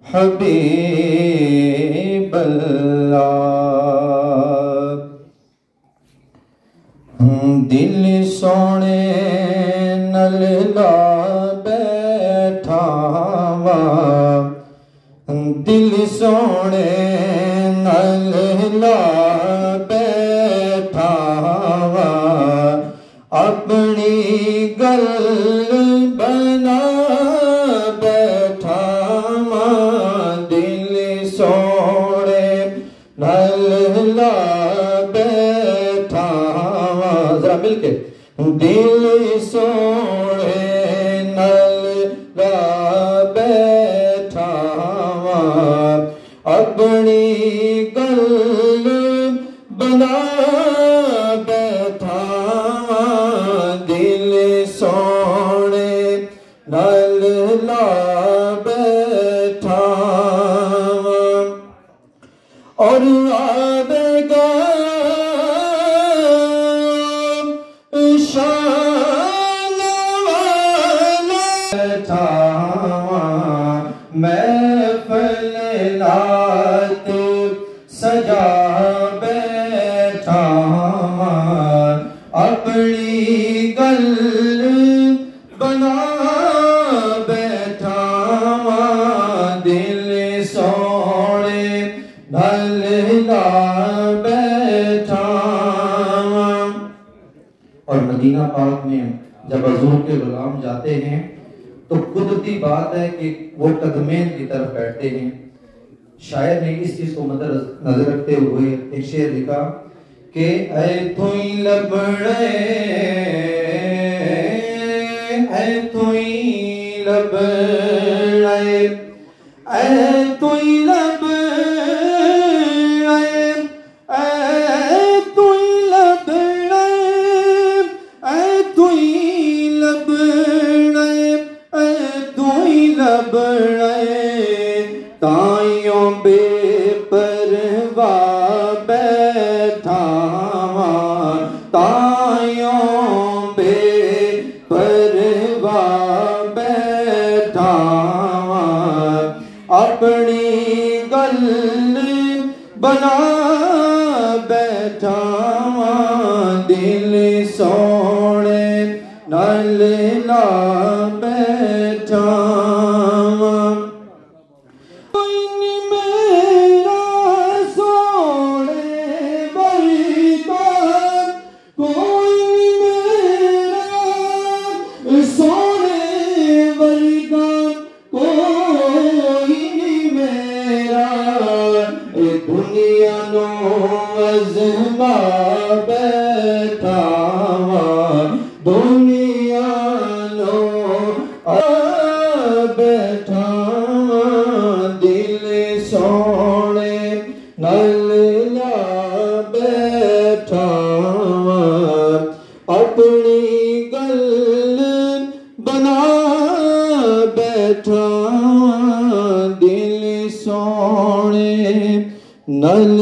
हबीब अल्लाह। दिल सोने नल ला बैठा वा, दिल सोने नल ला बैठा वा, अपनी गल बना बैठा वा, दिल सोने नल ला बैठा वा। जरा मिलके दिल सोने नल ला बैठा वा, अपनी गल बना बैठा वा, दिल सोने नल ला बैठा वा। और आवेगा शान वाला बैठा वा, महफिल नात सजा बैठा वा, अपनी गल बना बैठा वा, दिल सोने नल ला बैठा वा। और मदीना पाक में जब हुजूर के गुलाम जाते हैं तो कुदरती बात है कि वो कदमें की तरफ बैठते हैं। शायर ने इस चीज को नजर रखते हुए एक शेर लिखा कि ऐ तुई लबड़े, ऐ तुई लबड़े, ऐ तुई लबड़े, ऐ तुई लबड़े, ऐ तुई लबड़े, ऐ तुई लबड़े, ताइयों बेपरवा बैठा वा, ताइयों बेपरवा बैठा वा, अपनी गल बना बैठा वा, दिल सोने नल ला बैठा वा। दुनिया नो अज़मा बैठा वा, दुनिया नो बैठा वा, दिल सोने नल ला बैठा वा, अपनी गल बना बैठा वा, दिल सोने नल